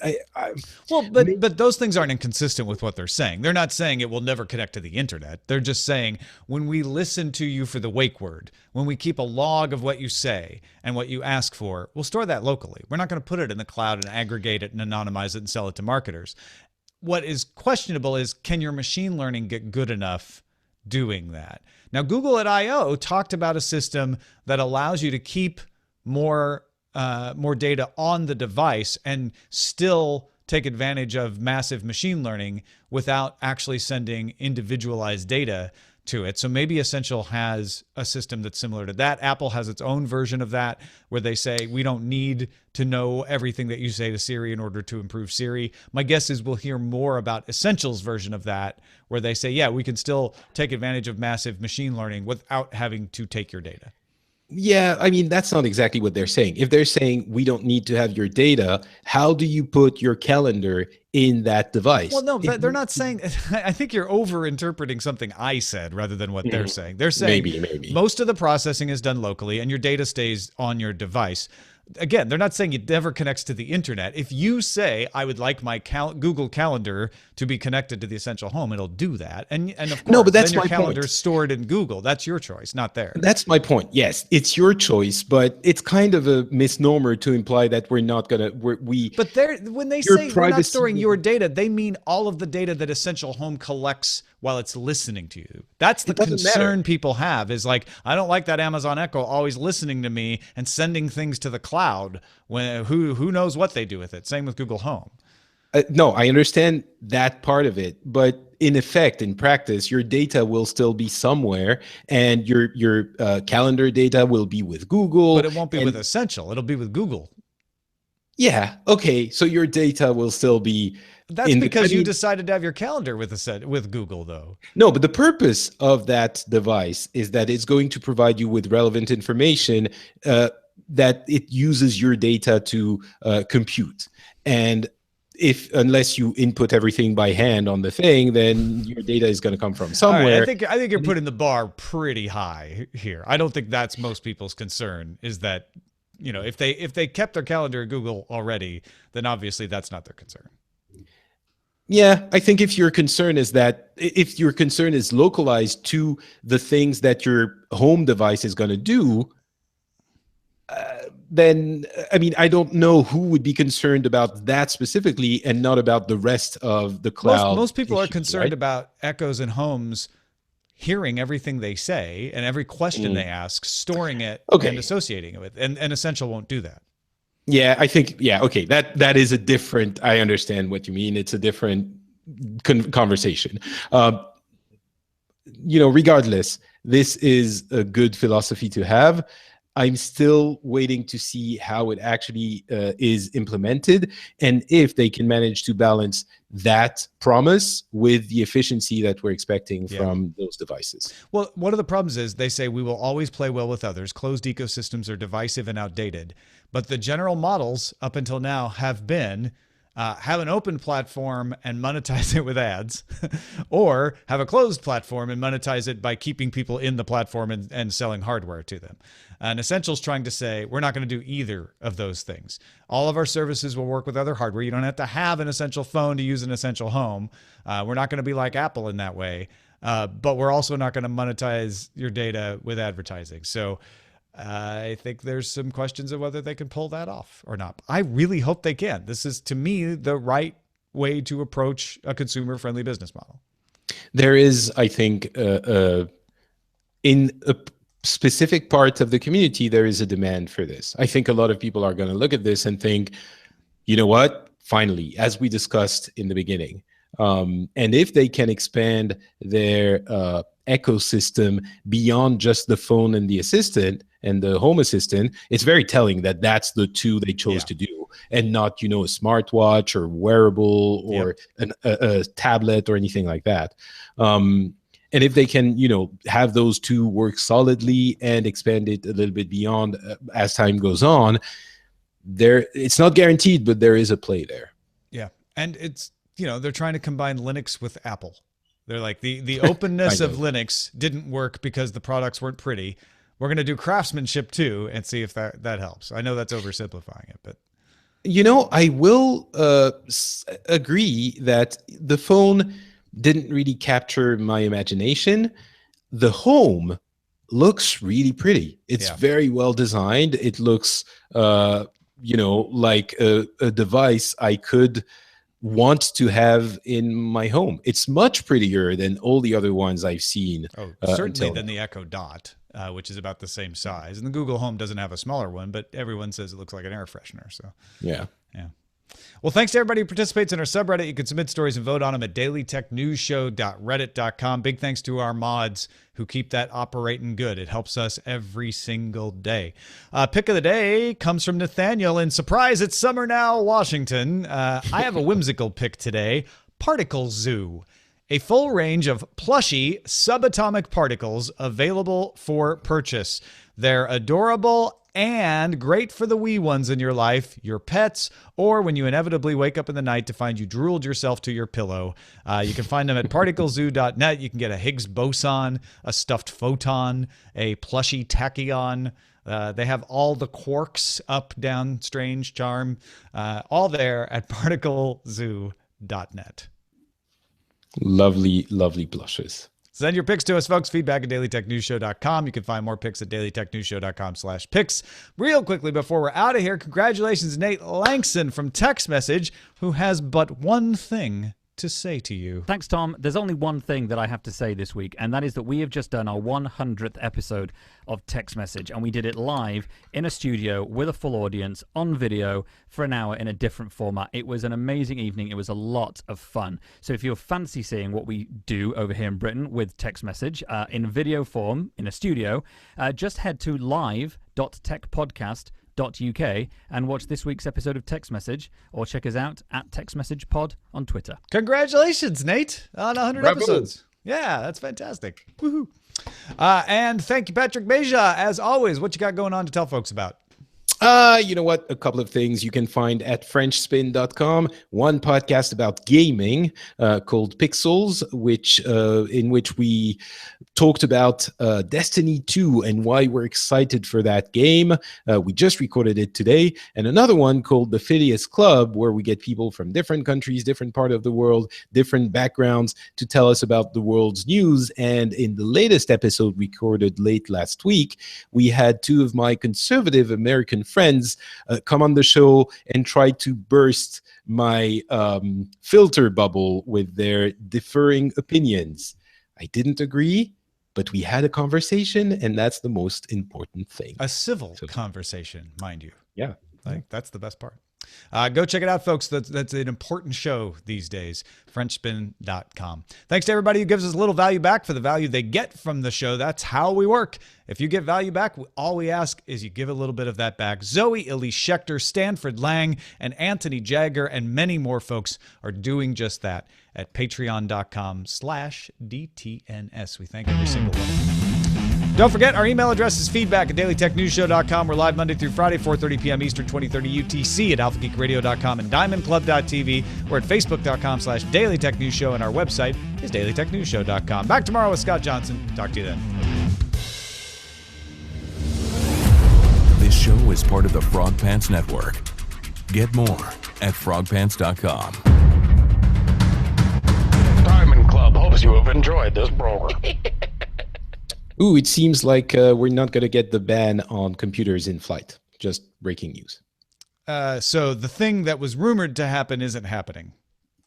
S2: But those things aren't inconsistent with what they're saying. They're not saying it will never connect to the internet. They're just saying, when we listen to you for the wake word, when we keep a log of what you say and what you ask for, we'll store that locally. We're not going to put it in the cloud and aggregate it and anonymize it and sell it to marketers. What is questionable is, can your machine learning get good enough doing that? Now, Google at I/O talked about a system that allows you to keep more data on the device and still take advantage of massive machine learning without actually sending individualized data to it. So maybe Essential has a system that's similar to that. Apple has its own version of that, where they say, we don't need to know everything that you say to Siri in order to improve Siri. My guess is we'll hear more about Essential's version of that, where they say, yeah, we can still take advantage of massive machine learning without having to take your data.
S1: Yeah, I mean, that's not exactly what they're saying. If they're saying we don't need to have your data, how do you put your calendar in that device?
S2: Well, no, they're not saying. I think you're over-interpreting something I said rather than what they're saying. They're saying
S1: maybe
S2: most of the processing is done locally and your data stays on your device. Again, they're not saying it never connects to the internet. If you say, I would like my Google Calendar to be connected to the Essential Home, it'll do that. And of course,
S1: but that's
S2: then your
S1: my
S2: calendar
S1: point.
S2: is stored in Google. That's your choice, not theirs.
S1: That's my point. Yes, it's your choice, but it's kind of a misnomer to imply that we're not going to,
S2: But when they say we're not storing your data, they mean all of the data that Essential Home collects while it's listening to you. That's the concern people have, is like, I don't like that Amazon Echo always listening to me and sending things to the cloud. When who knows what they do with it? Same with Google Home.
S1: No, I understand that part of it, but in effect, in practice, your data will still be somewhere, and your calendar data will be with Google.
S2: But it won't be with Essential. It'll be with Google.
S1: Yeah. Okay. So your data will still be.
S2: That's because you decided to have your calendar with Google, though.
S1: No, but the purpose of that device is that it's going to provide you with relevant information that it uses your data to compute. And unless you input everything by hand on the thing, then your data is going to come from somewhere.
S2: Right, I think you're putting the bar pretty high here. I don't think that's most people's concern, is that, if they kept their calendar at Google already, then obviously that's not their concern.
S1: Yeah, I think if your concern is localized to the things that your home device is going to do, then, I mean, I don't know who would be concerned about that specifically and not about the rest of the cloud.
S2: Most people are concerned about Echoes and Homes hearing everything they say and every question they ask, storing it and associating it with. And Essential won't do that.
S1: Yeah, I think, okay, that is a different, I understand what you mean. It's a different conversation. Regardless, this is a good philosophy to have. I'm still waiting to see how it actually is implemented, and if they can manage to balance that promise with the efficiency that we're expecting from those devices.
S2: Well, one of the problems is they say we will always play well with others. Closed ecosystems are divisive and outdated. But the general models up until now have been have an open platform and monetize it with ads, or have a closed platform and monetize it by keeping people in the platform and selling hardware to them. And Essential's trying to say, we're not going to do either of those things. All of our services will work with other hardware. You don't have to have an Essential phone to use an Essential Home. We're not going to be like Apple in that way, but we're also not going to monetize your data with advertising. So I think there's some questions of whether they can pull that off or not. I really hope they can. This is, to me, the right way to approach a consumer-friendly business model.
S1: There is, I think, in a specific part of the community, there is a demand for this. I think a lot of people are going to look at this and think, you know what? finally, as we discussed in the beginning. And if they can expand their ecosystem beyond just the phone and the assistant and the home assistant, it's very telling that that's the two they chose to do, and not, a smartwatch or wearable or a tablet or anything like that. And if they can, have those two work solidly and expand it a little bit beyond as time goes on, it's not guaranteed, but there is a play there.
S2: Yeah. And it's, they're trying to combine Linux with Apple. They're like, the openness of Linux didn't work because the products weren't pretty. We're going to do craftsmanship too and see if that helps. I know that's oversimplifying it, but.
S1: I will agree that the phone didn't really capture my imagination. The home looks really pretty. It's very well designed. It looks, like a device I could want to have in my home. It's much prettier than all the other ones I've seen.
S2: Oh, certainly than the Echo Dot, which is about the same size. And the Google Home doesn't have a smaller one, but everyone says it looks like an air freshener. So
S1: yeah.
S2: Well, thanks to everybody who participates in our subreddit. You can submit stories and vote on them at dailytechnewsshow.reddit.com. Big thanks to our mods who keep that operating good. It helps us every single day. Pick of the day comes from Nathaniel in Surprise, it's summer now, Washington. I have a whimsical pick today. Particle Zoo. A full range of plushy subatomic particles available for purchase. They're adorable and great for the wee ones in your life, your pets, or when you inevitably wake up in the night to find you drooled yourself to your pillow. You can find them at particlezoo.net. You can get a Higgs boson, a stuffed photon, a plushy tachyon. They have all the quarks, up, down, strange, charm, all there at particlezoo.net.
S1: Lovely, lovely blushes.
S2: Send your picks to us, folks. Feedback at dailytechnewsshow.com. You can find more picks at dailytechnewsshow.com/picks. Real quickly before we're out of here, congratulations, Nate Langston from Text Message, who has but one thing to say to you.
S5: Thanks, Tom. There's only one thing that I have to say this week, and that is that we have just done our 100th episode of Text Message, and we did it live in a studio with a full audience on video for an hour in a different format. It was an amazing evening. It was a lot of fun. So if you fancy seeing what we do over here in Britain with Text Message in video form in a studio, just head to live.techpodcast.uk and watch this week's episode of Text Message, or check us out at Text Message Pod on Twitter.
S2: Congratulations, Nate, on 100 episodes. Yeah, that's fantastic. Woohoo. And thank you, Patrick Beja. As always, what you got going on to tell folks about?
S1: You know what? A couple of things you can find at FrenchSpin.com. One podcast about gaming called Pixels, in which we talked about Destiny 2 and why we're excited for that game. We just recorded it today. And another one called The Phileas Club, where we get people from different countries, different part of the world, different backgrounds to tell us about the world's news. And in the latest episode recorded late last week, we had two of my conservative American friends come on the show and try to burst my filter bubble with their differing opinions. I didn't agree, but we had a conversation, and that's the most important thing.
S2: A civil conversation, mind you.
S1: Yeah.
S2: That's the best part. Go check it out, folks. That's an important show these days. FrenchSpin.com. Thanks to everybody who gives us a little value back for the value they get from the show. That's how we work. If you get value back, all we ask is you give a little bit of that back. Zoe, Elise Schechter, Stanford Lang, and Anthony Jagger, and many more folks are doing just that at patreon.com/DTNS. We thank every single one of them. Don't forget, our email address is feedback at dailytechnewsshow.com. We're live Monday through Friday, 4:30 p.m. Eastern, 2030 UTC at alphageekradio.com and diamondclub.tv. We're at facebook.com/dailytechnewsshow, and our website is dailytechnewsshow.com. Back tomorrow with Scott Johnson. Talk to you then.
S6: This show is part of the Frog Pants Network. Get more at frogpants.com.
S7: Diamond Club hopes you have enjoyed this program.
S1: Ooh, it seems like we're not going to get the ban on computers in flight. Just breaking news.
S2: So the thing that was rumored to happen isn't happening.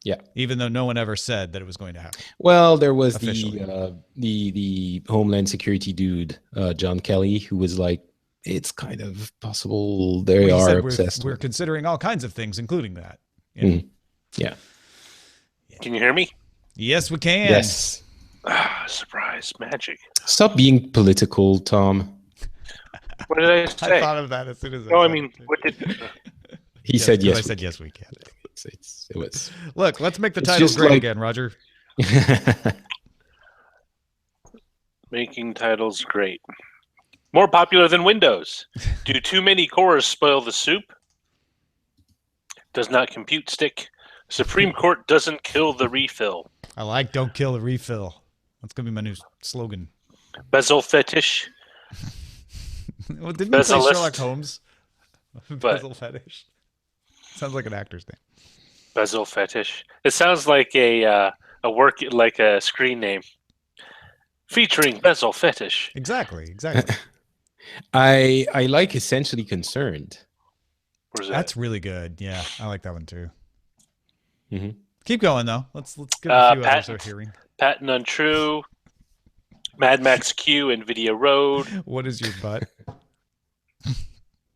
S1: Yeah.
S2: Even though no one ever said that it was going to happen.
S1: Well, there was the Homeland Security dude, John Kelly, who was like, it's kind of possible they are obsessed.
S2: We're considering all kinds of things, including that.
S1: Yeah.
S3: Can you hear me?
S2: Yes, we can.
S1: Yes.
S3: Surprise magic.
S1: Stop being political, Tom.
S3: What did I say?
S2: I thought of that as soon as I
S3: No, I
S2: said
S3: mean,
S2: it.
S3: what did?
S1: He said yes.
S2: I said yes, we can.
S1: It was.
S2: Look, let's make the
S1: It's
S2: titles
S1: just
S2: great
S1: like-
S2: again, Roger.
S3: Making titles great. More popular than Windows. Do too many cores spoil the soup? Does not compute stick. Supreme Court doesn't kill the refill.
S2: I like "Don't kill the refill." That's gonna be my new slogan.
S3: Bezel fetish.
S2: Well, didn't you say
S3: Bezel-ist.
S2: Sherlock Holmes? Bezel fetish. Sounds like an actor's name.
S3: Bezel fetish. It sounds like a screen name. Featuring bezel fetish.
S2: Exactly.
S1: I like essentially concerned.
S3: Where's that?
S2: That's really good. Yeah, I like that one too.
S1: Mhm.
S2: Keep going though. Let's give a few others
S3: patent.
S2: we're hearing.
S3: Patent untrue. Mad Max-Q, Nvidia Road.
S2: What is your butt?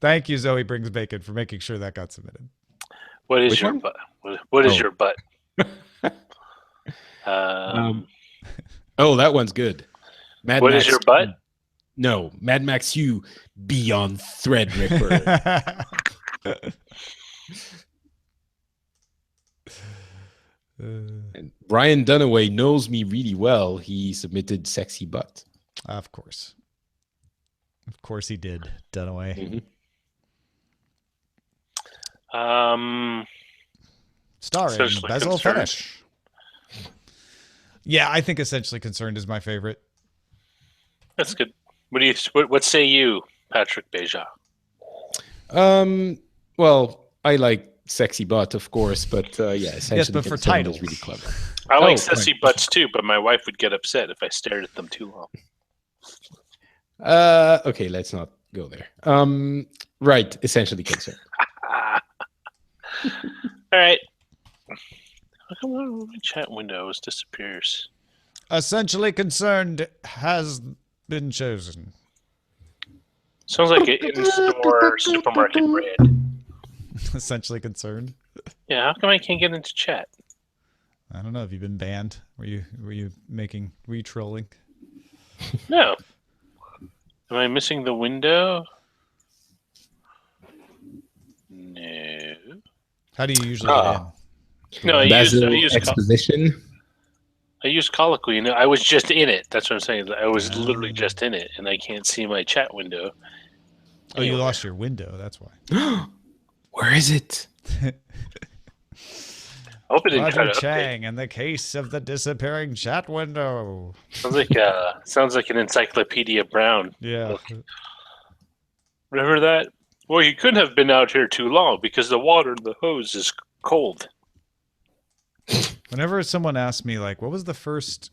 S2: Thank you, Zoe Brings Bacon, for making sure that got submitted.
S3: What is
S1: Which
S3: your
S1: one?
S3: butt? What is
S1: Oh.
S3: your butt?
S1: Oh, that one's good. Mad
S3: What
S1: Max
S3: is your butt?
S1: No, Mad Max-Q Beyond Threadripper. And Brian Dunaway knows me really well. He submitted sexy butt.
S2: Of course he did. Dunaway. Starring
S3: Essentially
S2: Bezel
S3: Concerned.
S2: Fetish. Yeah, I think Essentially Concerned is my favorite.
S3: That's good. What say you, Patrick Beja?
S1: Well, I like sexy butt, of course, but yeah, essentially
S2: but for
S1: Concerned
S2: titles.
S1: is really clever.
S3: I like
S1: Oh,
S3: sexy
S1: right.
S3: butts too, but my wife would get upset if I stared at them too long.
S1: Okay, let's not go there. Right, essentially Concerned.
S3: All right. How come my chat window disappears?
S2: Essentially Concerned has been chosen.
S3: Sounds like an in-store supermarket brand.
S2: Essentially Concerned.
S3: Yeah, how come I can't get into chat?
S2: I don't know. Have you been banned? Were you trolling?
S3: No. Am I missing the window? No.
S2: How do you usually get in?
S3: No, I
S1: Basil
S3: use
S1: exposition.
S3: Colloquy. No, I was just in it. That's what I'm saying. I was literally just in it, and I can't see my chat window.
S2: Oh, you lost your window. That's why.
S1: Where is it?
S3: I hope it didn't try
S2: Roger
S3: to update.
S2: Chang and the case of the disappearing chat window.
S3: Sounds like an Encyclopedia Brown.
S2: Yeah.
S3: Remember that? Well, you couldn't have been out here too long because the water in the hose is cold.
S2: Whenever someone asks me, like, what was the first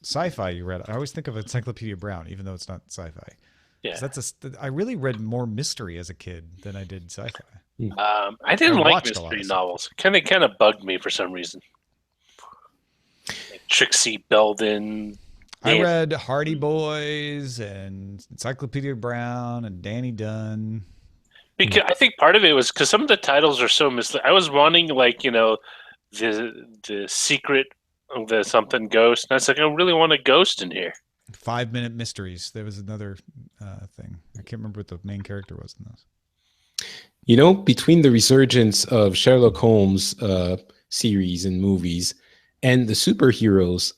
S2: sci-fi you read? I always think of Encyclopedia Brown, even though it's not sci-fi.
S3: Yeah.
S2: I really read more mystery as a kid than I did sci-fi.
S3: I didn't
S2: I
S3: like
S2: watched a lot
S3: mystery
S2: of stuff.
S3: novels. Kind of bugged me for some reason. Like Trixie Belden.
S2: I read Hardy Boys and Encyclopedia Brown and Danny Dunn.
S3: Because I think part of it was because some of the titles are so misleading. I was wanting, like, the secret of the something ghost. And I was like, I really want a ghost in here.
S2: 5-Minute Mysteries. There was another thing. I can't remember what the main character was in those.
S1: Between the resurgence of Sherlock Holmes series and movies and the superheroes,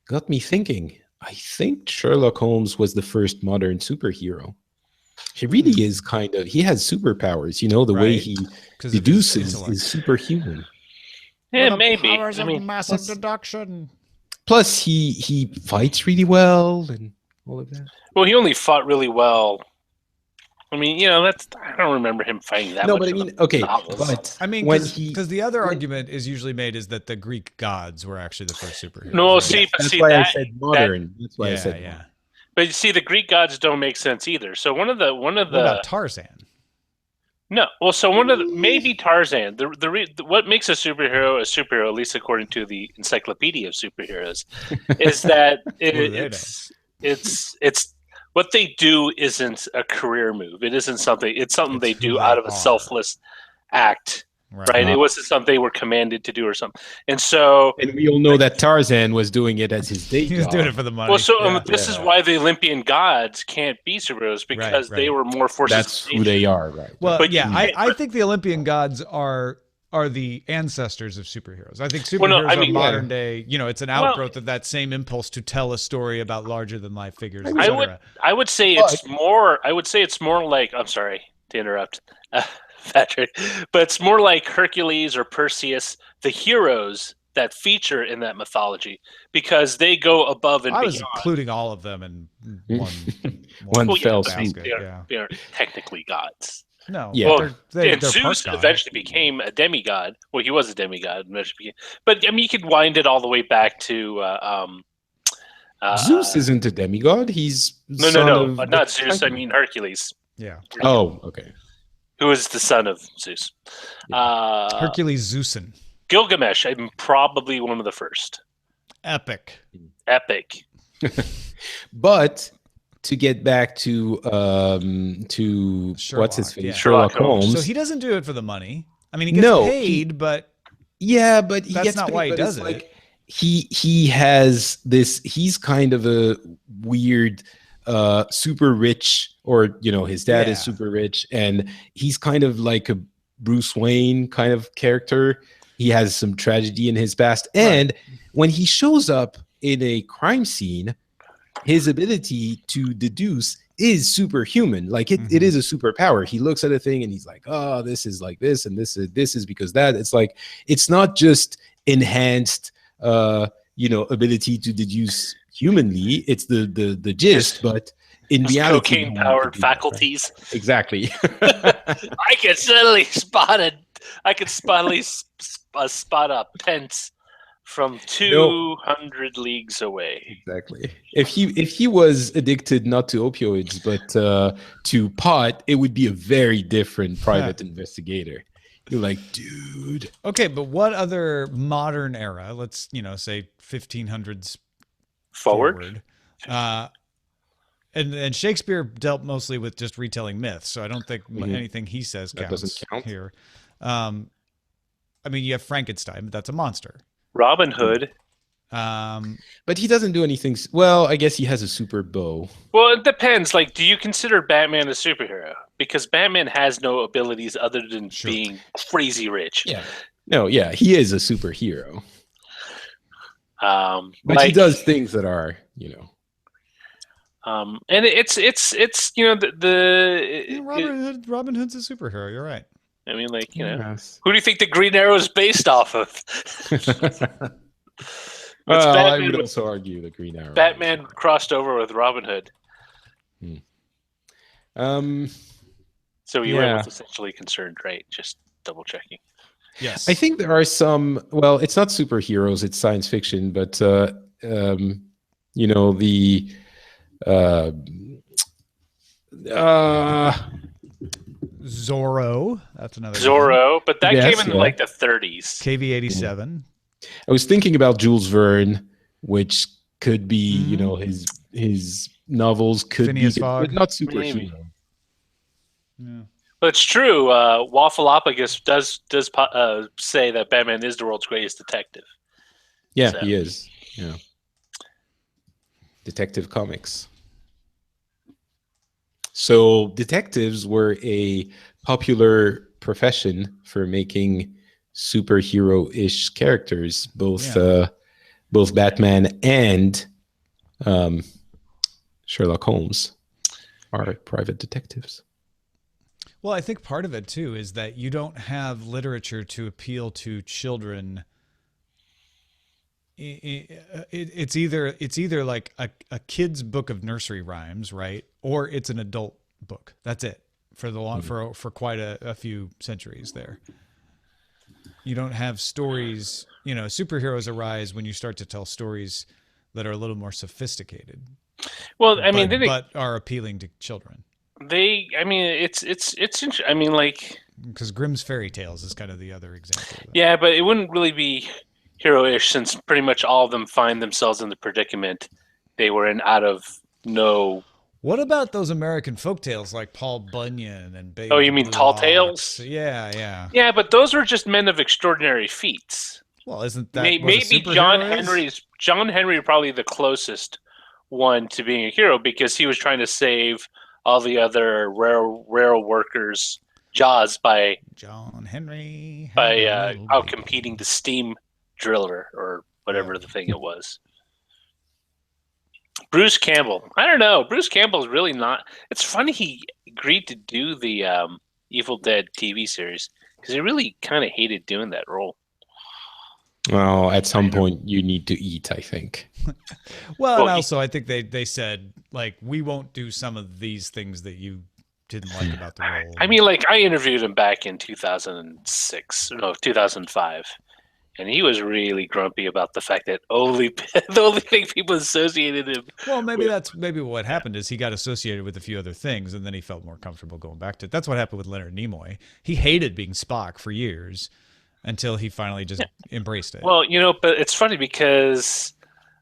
S1: got me thinking. I think Sherlock Holmes was the first modern superhero. He really is he has superpowers. The way
S2: Right.
S1: he
S2: 'Cause of his
S1: deduces
S2: intellect.
S1: is superhuman.
S3: Yeah, maybe.
S2: Powers
S3: I
S2: of
S3: mean,
S2: massive deduction.
S1: Plus, he fights really well and all of that.
S3: well, he only fought really well. I mean, I don't remember him fighting that
S1: No,
S3: much.
S1: but I
S3: in the
S1: mean, okay,
S3: novels.
S1: but
S2: I mean,
S1: when
S2: because the other argument is usually made is that the Greek gods were actually the first superheroes.
S3: No,
S2: right?
S3: see, but
S1: that's
S3: see
S1: why I
S3: that,
S1: said modern. That's why I
S2: yeah,
S1: said
S2: yeah.
S1: modern.
S3: but you see, the Greek gods don't make sense either. So one of the
S2: What about Tarzan?
S3: no, well, so one of the maybe Tarzan. What makes a superhero, at least according to the Encyclopedia of Superheroes, is that it's what they do isn't a career move. It isn't something. It's something
S2: It's
S3: they
S2: who
S3: do
S2: they
S3: out of a
S2: are.
S3: selfless act right? It wasn't something they were commanded to do or something. And so,
S1: and we all know that Tarzan was doing it as his day job.
S2: He was doing it for the money.
S3: well, so this is why the Olympian gods can't be superheroes, because they were more forces.
S1: That's who they are, right?
S2: Well,
S3: But
S2: I think the Olympian gods are the ancestors of superheroes. I think superheroes are modern day. You know, it's an outgrowth of that same impulse to tell a story about larger than life figures.
S3: I would say it's more. I would say it's more like. I'm sorry to interrupt, Patrick, but it's more like Hercules or Perseus, the heroes that feature in that mythology, because they go above and beyond.
S2: I was including all of them in
S1: one fell
S3: swoop. They are technically gods.
S2: No,
S3: they're Zeus eventually became a demigod. Well, he was a demigod, but I mean, you could wind it all the way back to.
S1: Zeus isn't a demigod. He's
S3: no, not Zeus. I mean Hercules.
S2: Yeah.
S1: Oh, okay.
S3: Who is the son of Zeus?
S2: Hercules Zeusin.
S3: Gilgamesh. I'm probably one of the first.
S2: Epic.
S1: But to get back to
S2: Sherlock,
S1: what's his face,
S2: yeah.
S1: Sherlock Holmes.
S2: So he doesn't do it for the money. I mean, he gets paid, but
S1: but he
S2: that's
S1: gets
S2: not
S1: paid,
S2: why he
S1: but
S2: does
S1: it's
S2: it.
S1: like he has this. He's kind of a weird, super rich, or his dad is super rich, and he's kind of like a Bruce Wayne kind of character. He has some tragedy in his past, and when he shows up in a crime scene, his ability to deduce is superhuman. Like it is a superpower. He looks at a thing and he's like, "Oh, this is like this, and this is because that." It's like it's not just enhanced, ability to deduce humanly. It's the gist, but in reality,
S3: cocaine-powered faculties.
S1: Right? Exactly.
S3: I can suddenly spot a pence from 200 leagues away.
S1: Exactly. If he was addicted not to opioids but to pot, it would be a very different private investigator. You're like, dude.
S2: Okay, but what other modern era? Let's say 1500s forward. And Shakespeare dealt mostly with just retelling myths, so I don't think anything he says counts here. I mean, you have Frankenstein, but that's a monster.
S3: Robin Hood.
S1: But he doesn't do anything. Well, I guess he has a super bow.
S3: Well, it depends. Like, do you consider Batman a superhero? Because Batman has no abilities other than being crazy rich.
S1: Yeah. No, yeah, he is a superhero. But
S3: like,
S1: he does things that are,
S3: and it's
S2: Robin Hood's a superhero. You're right.
S3: I mean, like, who do you think the Green Arrow is based off of?
S1: Well, I would also argue the Green Arrow.
S3: Batman crossed over with Robin Hood. So you were essentially concerned, right? Just double checking.
S2: Yes.
S1: I think there are some. Well, it's not superheroes; it's science fiction. But the
S2: Zorro. That's another
S3: Zorro, but that came in like the 30s.
S2: KV-87.
S1: I was thinking about Jules Verne, which could be, his novels could
S2: Phineas
S1: be,
S2: Fogg.
S1: but not superhero.
S2: Yeah.
S3: But it's true. Waffleopagus does say that Batman is the world's greatest detective.
S1: Yeah, he is. Yeah. Detective Comics. So detectives were a popular profession for making superhero-ish characters. Both Batman and Sherlock Holmes are private detectives.
S2: Well, I think part of it too is that you don't have literature to appeal to children. It's either like a kid's book of nursery rhymes, right? Or it's an adult book. That's it for the long for quite a few centuries there. You don't have stories. Superheroes arise when you start to tell stories that are a little more sophisticated.
S3: Well, I mean,
S2: but are appealing to children.
S3: It's interesting. I mean, like,
S2: because Grimm's fairy tales is kind of the other example.
S3: Yeah, but it wouldn't really be hero-ish since pretty much all of them find themselves in the predicament they were in out of no
S2: What about those American folktales like Paul Bunyan and Babe
S3: Oh, you mean
S2: Blue
S3: Tall
S2: Ox?
S3: Tales?
S2: Yeah, yeah.
S3: Yeah, but those were just men of extraordinary feats.
S2: Well, isn't that what a
S3: Maybe
S2: superhero is?
S3: John Henry probably the closest one to being a hero because he was trying to save all the other rail workers' jaws by
S2: John Henry
S3: out competing the steam driller or whatever the thing it was. Bruce Campbell. I don't know. Bruce Campbell is really not. It's funny he agreed to do the Evil Dead TV series because he really kind of hated doing that role.
S1: Well, at some point you need to eat, I think.
S2: Well, and also I think they said like we won't do some of these things that you didn't like about the role.
S3: I mean, like I interviewed him back in 2005. And he was really grumpy about the fact that the only thing people associated him.
S2: Well, maybe that's what happened is he got associated with a few other things, and then he felt more comfortable going back to it. That's what happened with Leonard Nimoy. He hated being Spock for years until he finally just embraced it.
S3: Well, but it's funny because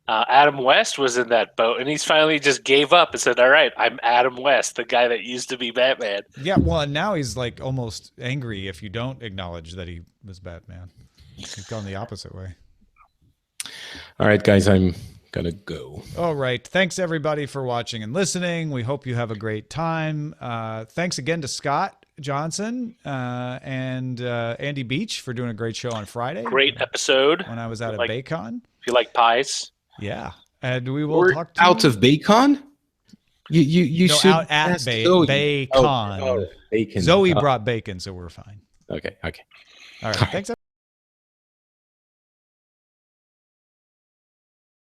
S3: Adam West was in that boat, and he's finally just gave up and said, "All right, I'm Adam West, the guy that used to be Batman."
S2: Yeah, well, and now he's like almost angry if you don't acknowledge that he was Batman. He's gone the opposite way.
S1: All right, guys, I'm gonna go.
S2: All right. Thanks, everybody, for watching and listening. We hope you have a great time. Thanks again to Scott Johnson and Andy Beach for doing a great show on Friday.
S3: Great episode.
S2: When I was out at Baycon.
S3: If you like pies.
S2: Yeah. And we will
S1: We're
S2: talk to
S1: out of Bacon? You should
S2: out at Baycon.
S1: Bacon.
S2: Zoe brought bacon, so we're fine.
S1: Okay.
S2: All right. Thanks.